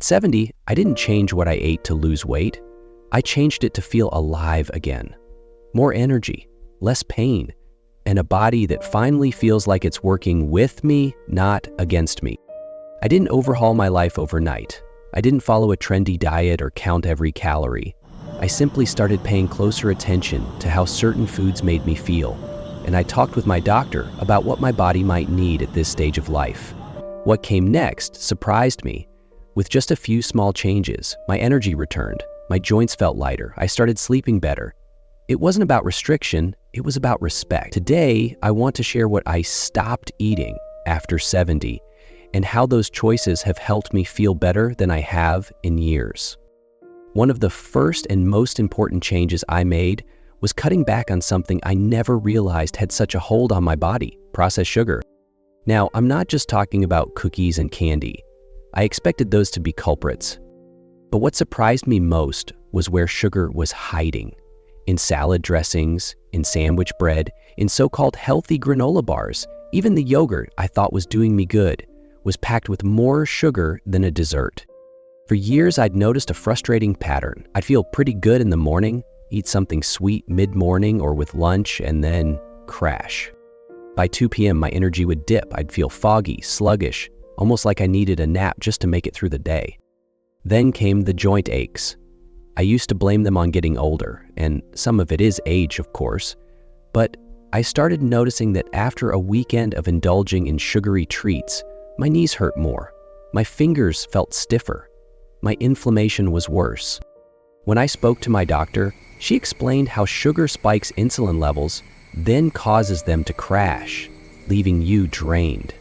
At 70, I didn't change what I ate to lose weight. I changed it to feel alive again. More energy, less pain, and a body that finally feels like it's working with me, not against me. I didn't overhaul my life overnight. I didn't follow a trendy diet or count every calorie. I simply started paying closer attention to how certain foods made me feel, and I talked with my doctor about what my body might need at this stage of life. What came next surprised me. With just a few small changes, my energy returned, my joints felt lighter, I started sleeping better. It wasn't about restriction, it was about respect. Today, I want to share what I stopped eating after 70 and how those choices have helped me feel better than I have in years. One of the first and most important changes I made was cutting back on something I never realized had such a hold on my body: processed sugar. Now, I'm not just talking about cookies and candy. I expected those to be culprits. But what surprised me most was where sugar was hiding. In salad dressings, in sandwich bread, in so-called healthy granola bars. Even the yogurt I thought was doing me good was packed with more sugar than a dessert. For years, I'd noticed a frustrating pattern. I'd feel pretty good in the morning, eat something sweet mid-morning or with lunch, and then crash. By 2 p.m., my energy would dip. I'd feel foggy, sluggish, almost like I needed a nap just to make it through the day. Then came the joint aches. I used to blame them on getting older, and some of it is age, of course, but I started noticing that after a weekend of indulging in sugary treats, my knees hurt more. My fingers felt stiffer. My inflammation was worse. When I spoke to my doctor, she explained how sugar spikes insulin levels, then causes them to crash, leaving you drained.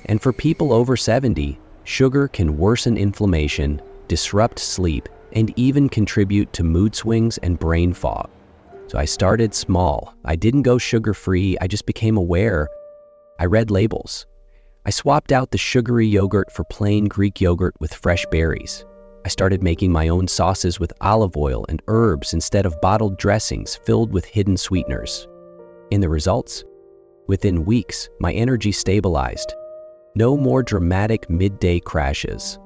And for people over 70, sugar can worsen inflammation, disrupt sleep, and even contribute to mood swings and brain fog. So I started small. I didn't go sugar-free, I just became aware. I read labels. I swapped out the sugary yogurt for plain Greek yogurt with fresh berries. I started making my own sauces with olive oil and herbs instead of bottled dressings filled with hidden sweeteners. In the results? Within weeks, my energy stabilized. No more dramatic midday crashes.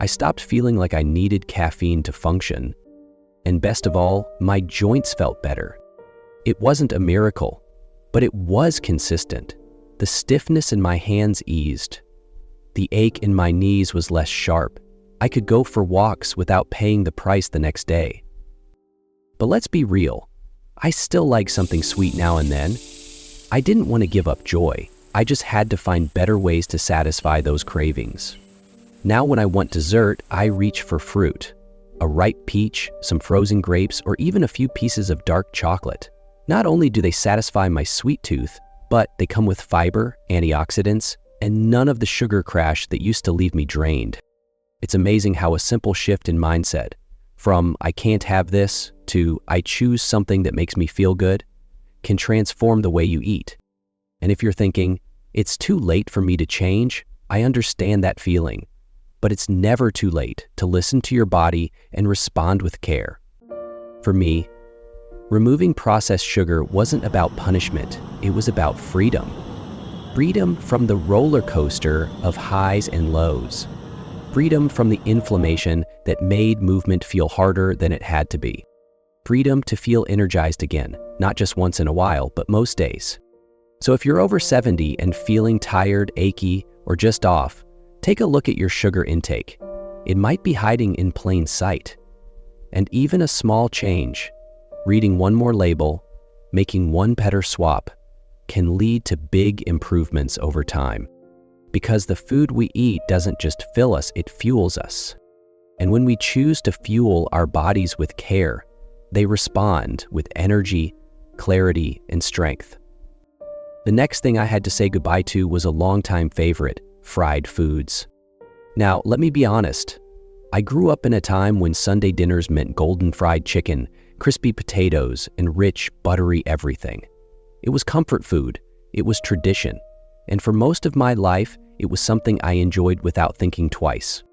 I stopped feeling like I needed caffeine to function. And best of all, my joints felt better. It wasn't a miracle, but it was consistent. The stiffness in my hands eased. The ache in my knees was less sharp. I could go for walks without paying the price the next day. But let's be real. I still like something sweet now and then. I didn't want to give up joy. I just had to find better ways to satisfy those cravings. Now when I want dessert, I reach for fruit. A ripe peach, some frozen grapes, or even a few pieces of dark chocolate. Not only do they satisfy my sweet tooth, but they come with fiber, antioxidants, and none of the sugar crash that used to leave me drained. It's amazing how a simple shift in mindset, from I can't have this to I choose something that makes me feel good, can transform the way you eat. And if you're thinking, it's too late for me to change, I understand that feeling. But it's never too late to listen to your body and respond with care. For me, removing processed sugar wasn't about punishment, it was about freedom. Freedom from the roller coaster of highs and lows. Freedom from the inflammation that made movement feel harder than it had to be. Freedom to feel energized again, not just once in a while, but most days. So if you're over 70 and feeling tired, achy, or just off, take a look at your sugar intake. It might be hiding in plain sight. And even a small change, reading one more label, making one better swap, can lead to big improvements over time. Because the food we eat doesn't just fill us, it fuels us. And when we choose to fuel our bodies with care, they respond with energy, clarity, and strength. The next thing I had to say goodbye to was a longtime favorite, fried foods. Now, let me be honest. I grew up in a time when Sunday dinners meant golden fried chicken, crispy potatoes, and rich, buttery everything. It was comfort food. It was tradition. And for most of my life, it was something I enjoyed without thinking twice.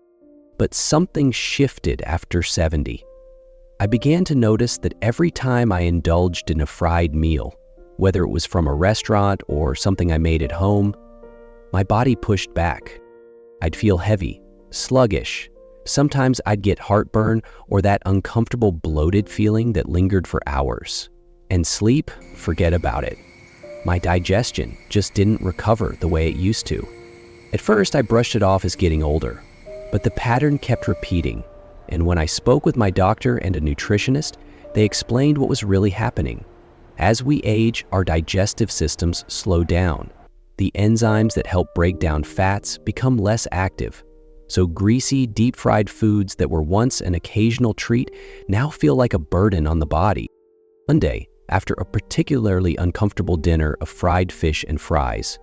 But something shifted after 70. I began to notice that every time I indulged in a fried meal, whether it was from a restaurant or something I made at home, my body pushed back. I'd feel heavy, sluggish, Sometimes I'd get heartburn or that uncomfortable bloated feeling that lingered for hours. And sleep, forget about it. My digestion just didn't recover the way it used to. At first, I brushed it off as getting older, but the pattern kept repeating. And when I spoke with my doctor and a nutritionist, they explained what was really happening. As we age, our digestive systems slow down. The enzymes that help break down fats become less active. So greasy, deep-fried foods that were once an occasional treat now feel like a burden on the body. One day, after a particularly uncomfortable dinner of fried fish and fries,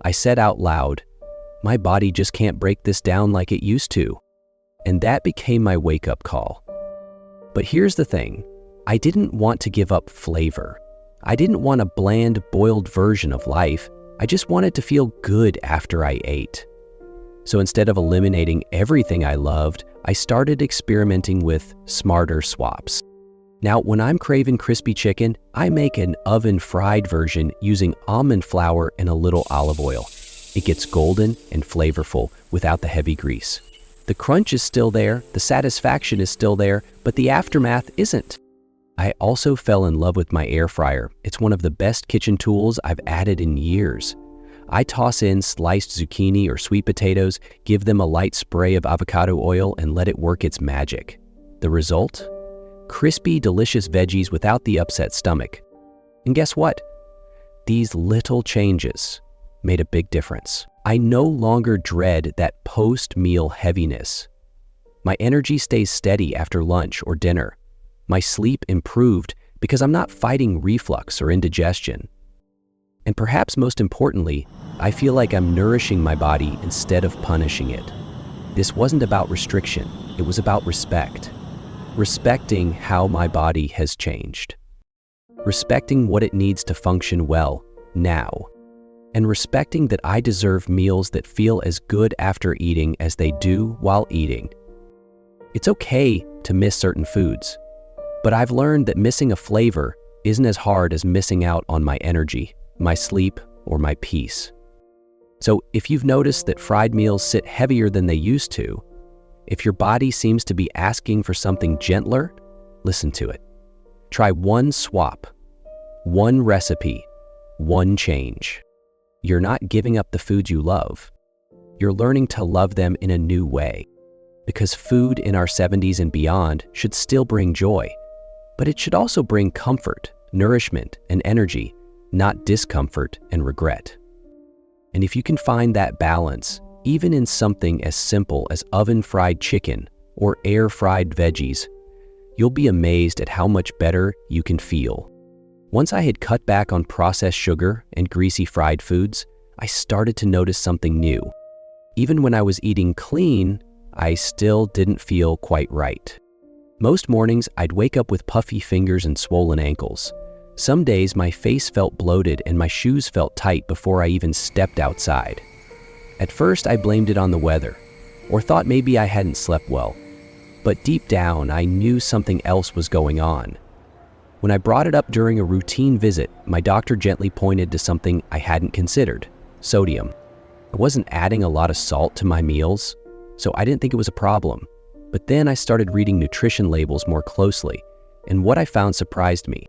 I said out loud, "My body just can't break this down like it used to." And that became my wake-up call. But here's the thing, I didn't want to give up flavor. I didn't want a bland, boiled version of life. I just wanted to feel good after I ate. So instead of eliminating everything I loved, I started experimenting with smarter swaps. Now, when I'm craving crispy chicken, I make an oven-fried version using almond flour and a little olive oil. It gets golden and flavorful without the heavy grease. The crunch is still there, the satisfaction is still there, but the aftermath isn't. I also fell in love with my air fryer. It's one of the best kitchen tools I've added in years. I toss in sliced zucchini or sweet potatoes, give them a light spray of avocado oil, and let it work its magic. The result? Crispy, delicious veggies without the upset stomach. And guess what? These little changes made a big difference. I no longer dread that post-meal heaviness. My energy stays steady after lunch or dinner. My sleep improved because I'm not fighting reflux or indigestion. And perhaps most importantly, I feel like I'm nourishing my body instead of punishing it. This wasn't about restriction, it was about respect. Respecting how my body has changed. Respecting what it needs to function well, now. And respecting that I deserve meals that feel as good after eating as they do while eating. It's okay to miss certain foods, but I've learned that missing a flavor isn't as hard as missing out on my energy, my sleep, or my peace. So if you've noticed that fried meals sit heavier than they used to, if your body seems to be asking for something gentler, listen to it. Try one swap, one recipe, one change. You're not giving up the foods you love. You're learning to love them in a new way. Because food in our 70s and beyond should still bring joy, but it should also bring comfort, nourishment, and energy, not discomfort and regret. And if you can find that balance, even in something as simple as oven-fried chicken or air-fried veggies, you'll be amazed at how much better you can feel. Once I had cut back on processed sugar and greasy fried foods, I started to notice something new. Even when I was eating clean, I still didn't feel quite right. Most mornings, I'd wake up with puffy fingers and swollen ankles. Some days, my face felt bloated and my shoes felt tight before I even stepped outside. At first, I blamed it on the weather, or thought maybe I hadn't slept well. But deep down, I knew something else was going on. When I brought it up during a routine visit, my doctor gently pointed to something I hadn't considered: sodium. I wasn't adding a lot of salt to my meals, so I didn't think it was a problem. But then I started reading nutrition labels more closely, and what I found surprised me.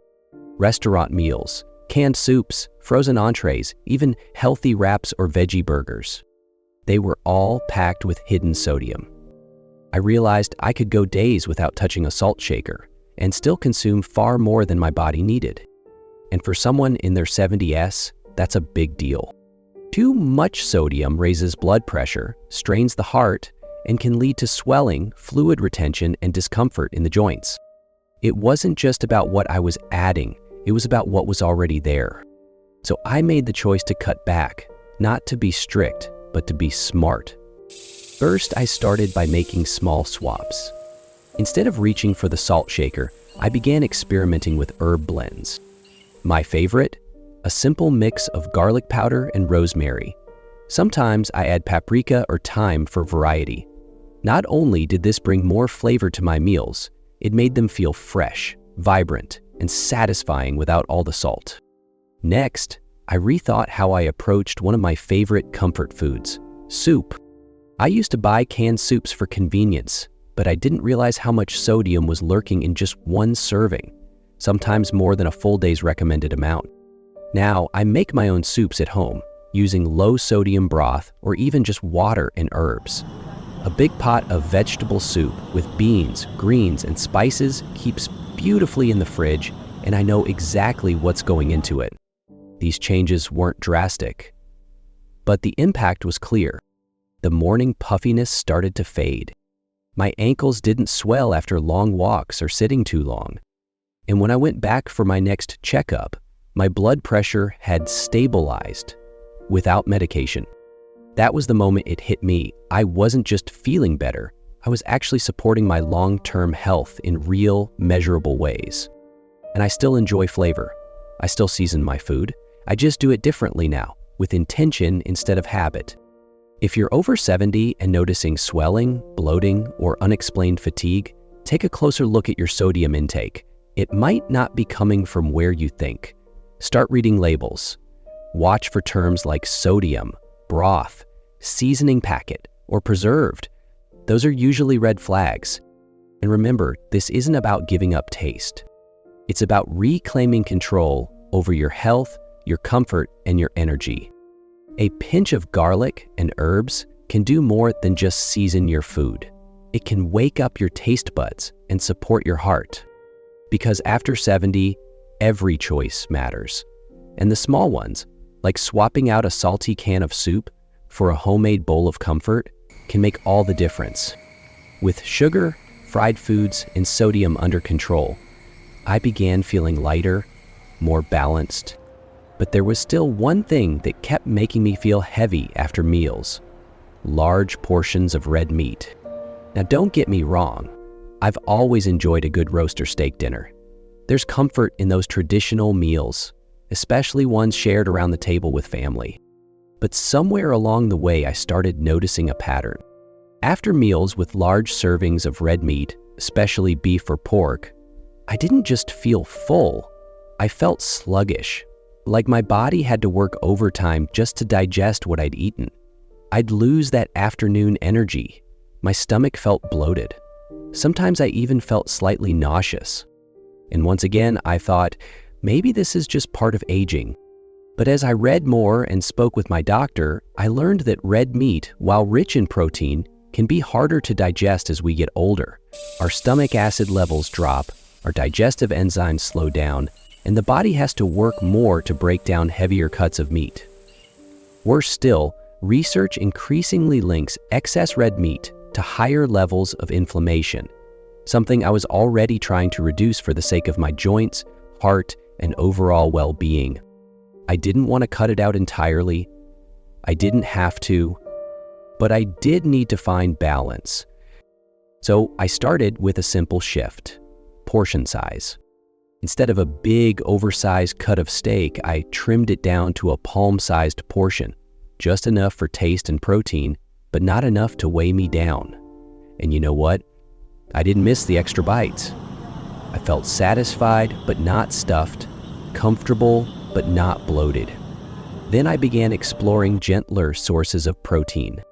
Restaurant meals, canned soups, frozen entrees, even healthy wraps or veggie burgers. They were all packed with hidden sodium. I realized I could go days without touching a salt shaker and still consume far more than my body needed. And for someone in their 70s, that's a big deal. Too much sodium raises blood pressure, strains the heart, and can lead to swelling, fluid retention, and discomfort in the joints. It wasn't just about what I was adding, it was about what was already there. So I made the choice to cut back, not to be strict, but to be smart. First, I started by making small swaps. Instead of reaching for the salt shaker, I began experimenting with herb blends. My favorite? A simple mix of garlic powder and rosemary. Sometimes I add paprika or thyme for variety. Not only did this bring more flavor to my meals, it made them feel fresh, vibrant, and satisfying without all the salt. Next, I rethought how I approached one of my favorite comfort foods: soup. I used to buy canned soups for convenience, but I didn't realize how much sodium was lurking in just one serving, sometimes more than a full day's recommended amount. Now, I make my own soups at home, using low-sodium broth or even just water and herbs. A big pot of vegetable soup with beans, greens, and spices keeps beautifully in the fridge, and I know exactly what's going into it. These changes weren't drastic, but the impact was clear. The morning puffiness started to fade. My ankles didn't swell after long walks or sitting too long. And when I went back for my next checkup, my blood pressure had stabilized without medication. That was the moment it hit me. I wasn't just feeling better, I was actually supporting my long-term health in real, measurable ways. And I still enjoy flavor. I still season my food. I just do it differently now, with intention instead of habit. If you're over 70 and noticing swelling, bloating, or unexplained fatigue, take a closer look at your sodium intake. It might not be coming from where you think. Start reading labels. Watch for terms like sodium, broth, seasoning packet, or preserved. Those are usually red flags. And remember, this isn't about giving up taste. It's about reclaiming control over your health, your comfort, and your energy. A pinch of garlic and herbs can do more than just season your food. It can wake up your taste buds and support your heart. Because after 70, every choice matters. And the small ones, like swapping out a salty can of soup for a homemade bowl of comfort, can make all the difference. With sugar, fried foods, and sodium under control, I began feeling lighter, more balanced. But there was still one thing that kept making me feel heavy after meals: large portions of red meat. Now, don't get me wrong, I've always enjoyed a good roast or steak dinner. There's comfort in those traditional meals, especially ones shared around the table with family. But somewhere along the way, I started noticing a pattern. After meals with large servings of red meat, especially beef or pork, I didn't just feel full, I felt sluggish. Like my body had to work overtime just to digest what I'd eaten. I'd lose that afternoon energy. My stomach felt bloated. Sometimes I even felt slightly nauseous. And once again, I thought, maybe this is just part of aging. But as I read more and spoke with my doctor, I learned that red meat, while rich in protein, can be harder to digest as we get older. Our stomach acid levels drop, our digestive enzymes slow down, and the body has to work more to break down heavier cuts of meat. Worse still, research increasingly links excess red meat to higher levels of inflammation, something I was already trying to reduce for the sake of my joints, heart, and overall well-being. I didn't want to cut it out entirely. I didn't have to, but I did need to find balance. So I started with a simple shift: portion size. Instead of a big, oversized cut of steak, I trimmed it down to a palm-sized portion, just enough for taste and protein, but not enough to weigh me down. And you know what? I didn't miss the extra bites. I felt satisfied, but not stuffed, comfortable, but not bloated. Then I began exploring gentler sources of protein.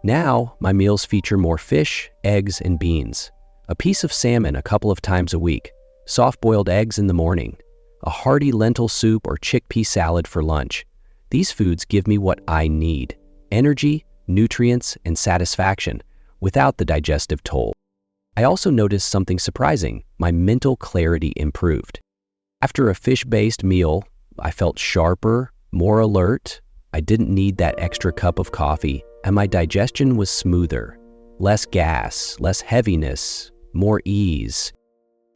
Now, my meals feature more fish, eggs, and beans, a piece of salmon a couple of times a week, soft-boiled eggs in the morning, a hearty lentil soup or chickpea salad for lunch. These foods give me what I need: energy, nutrients, and satisfaction, without the digestive toll. I also noticed something surprising: my mental clarity improved. After a fish-based meal, I felt sharper, more alert. I didn't need that extra cup of coffee, and my digestion was smoother. Less gas, less heaviness, more ease.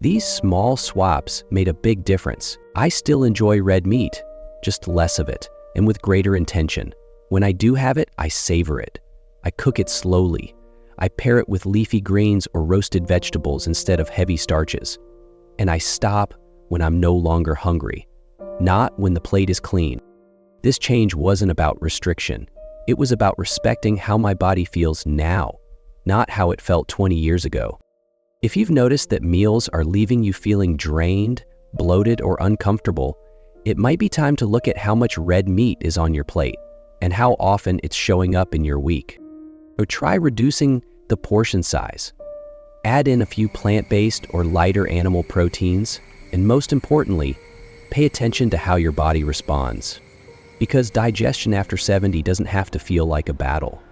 These small swaps made a big difference. I still enjoy red meat, just less of it, and with greater intention. When I do have it, I savor it. I cook it slowly. I pair it with leafy greens or roasted vegetables instead of heavy starches. And I stop when I'm no longer hungry, not when the plate is clean. This change wasn't about restriction. It was about respecting how my body feels now, not how it felt 20 years ago. If you've noticed that meals are leaving you feeling drained, bloated, or uncomfortable, it might be time to look at how much red meat is on your plate and how often it's showing up in your week. Or try reducing the portion size. Add in a few plant-based or lighter animal proteins, and most importantly, pay attention to how your body responds. Because digestion after 70 doesn't have to feel like a battle.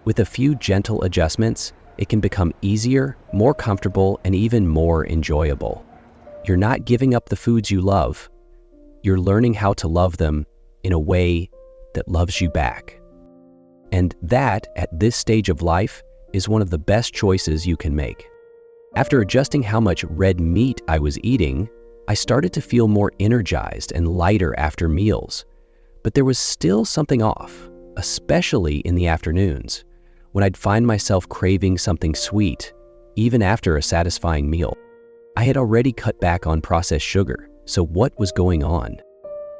With a few gentle adjustments, it can become easier, more comfortable, and even more enjoyable. You're not giving up the foods you love. You're learning how to love them in a way that loves you back. And that, at this stage of life, is one of the best choices you can make. After adjusting how much red meat I was eating, I started to feel more energized and lighter after meals. But there was still something off, especially in the afternoons, when I'd find myself craving something sweet, even after a satisfying meal. I had already cut back on processed sugar, so what was going on?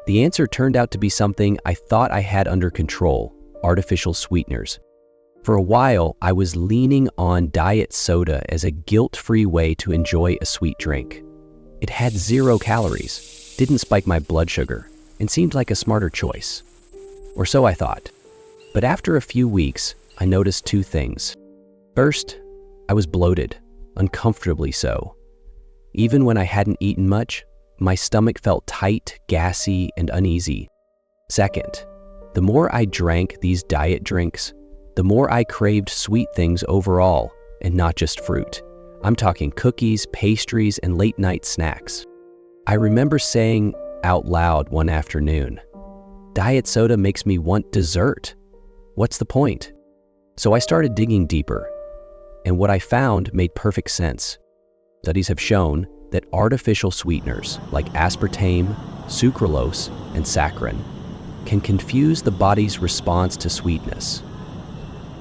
The answer turned out to be something I thought I had under control: artificial sweeteners. For a while, I was leaning on diet soda as a guilt-free way to enjoy a sweet drink. It had 0 calories, didn't spike my blood sugar, and seemed like a smarter choice. Or so I thought. But after a few weeks, I noticed 2 things. First, I was bloated, uncomfortably so. Even when I hadn't eaten much, my stomach felt tight, gassy, and uneasy. Second, the more I drank these diet drinks, the more I craved sweet things overall, and not just fruit. I'm talking cookies, pastries, and late-night snacks. I remember saying out loud one afternoon, "Diet soda makes me want dessert. What's the point?" So I started digging deeper, and what I found made perfect sense. Studies have shown that artificial sweeteners like aspartame, sucralose, and saccharin can confuse the body's response to sweetness.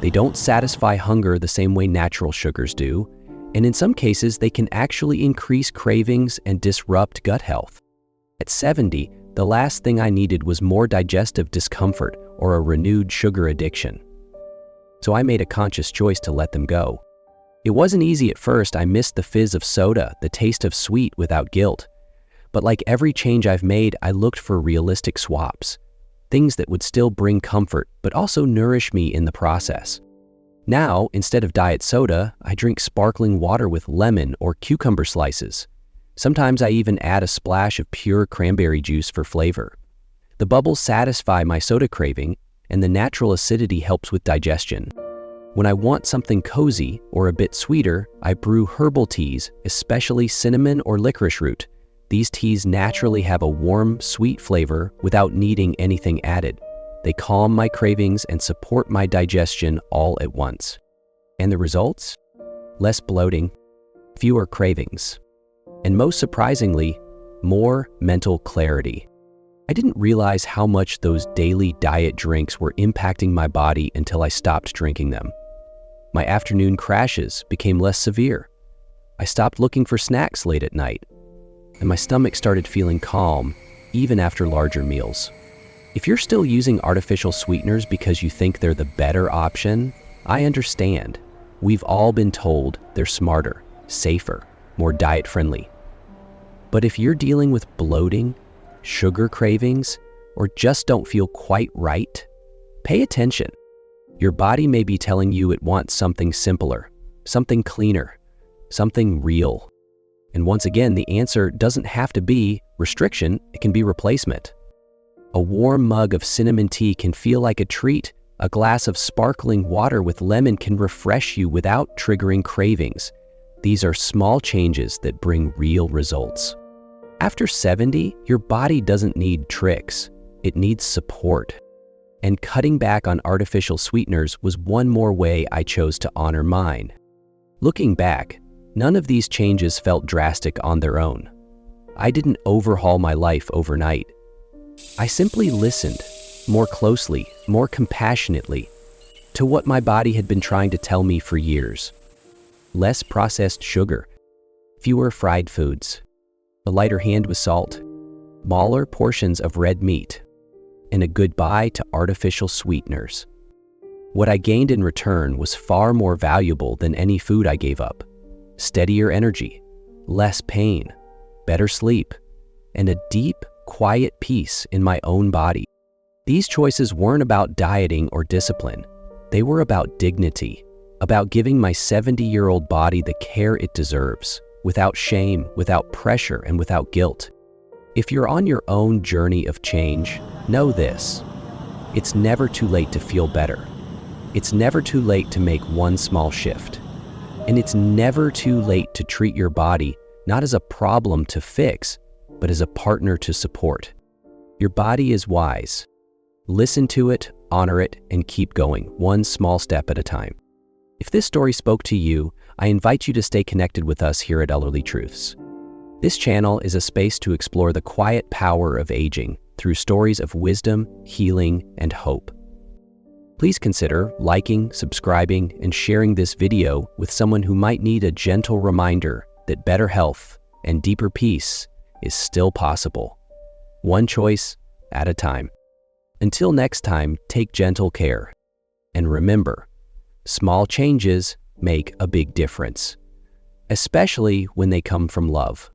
They don't satisfy hunger the same way natural sugars do, and in some cases they can actually increase cravings and disrupt gut health. At 70, the last thing I needed was more digestive discomfort or a renewed sugar addiction. So I made a conscious choice to let them go. It wasn't easy at first. I missed the fizz of soda, the taste of sweet without guilt. But like every change I've made, I looked for realistic swaps. Things that would still bring comfort, but also nourish me in the process. Now, instead of diet soda, I drink sparkling water with lemon or cucumber slices. Sometimes I even add a splash of pure cranberry juice for flavor. The bubbles satisfy my soda craving, and the natural acidity helps with digestion. When I want something cozy or a bit sweeter, I brew herbal teas, especially cinnamon or licorice root. These teas naturally have a warm, sweet flavor without needing anything added. They calm my cravings and support my digestion all at once. And the results? Less bloating, fewer cravings, and most surprisingly, more mental clarity. I didn't realize how much those daily diet drinks were impacting my body until I stopped drinking them. My afternoon crashes became less severe. I stopped looking for snacks late at night, and my stomach started feeling calm, even after larger meals. If you're still using artificial sweeteners because you think they're the better option, I understand. We've all been told they're smarter, safer, more diet-friendly. But if you're dealing with bloating, sugar cravings, or just don't feel quite right, pay attention. Your body may be telling you it wants something simpler, something cleaner, something real. And once again, the answer doesn't have to be restriction, it can be replacement. A warm mug of cinnamon tea can feel like a treat. A glass of sparkling water with lemon can refresh you without triggering cravings. These are small changes that bring real results. After 70, your body doesn't need tricks, it needs support. And cutting back on artificial sweeteners was one more way I chose to honor mine. Looking back, none of these changes felt drastic on their own. I didn't overhaul my life overnight. I simply listened more closely, more compassionately, to what my body had been trying to tell me for years. Less processed sugar, fewer fried foods, a lighter hand with salt, smaller portions of red meat, and a goodbye to artificial sweeteners. What I gained in return was far more valuable than any food I gave up. Steadier energy, less pain, better sleep, and a deep, quiet peace in my own body. These choices weren't about dieting or discipline. They were about dignity, about giving my 70-year-old body the care it deserves, without shame, without pressure, and without guilt. If you're on your own journey of change, know this: it's never too late to feel better. It's never too late to make one small shift. And it's never too late to treat your body not as a problem to fix, but as a partner to support. Your body is wise. Listen to it, honor it, and keep going, one small step at a time. If this story spoke to you, I invite you to stay connected with us here at Elderly Truths. This channel is a space to explore the quiet power of aging through stories of wisdom, healing, and hope. Please consider liking, subscribing, and sharing this video with someone who might need a gentle reminder that better health and deeper peace is still possible, one choice at a time. Until next time, take gentle care. And remember, small changes make a big difference, especially when they come from love.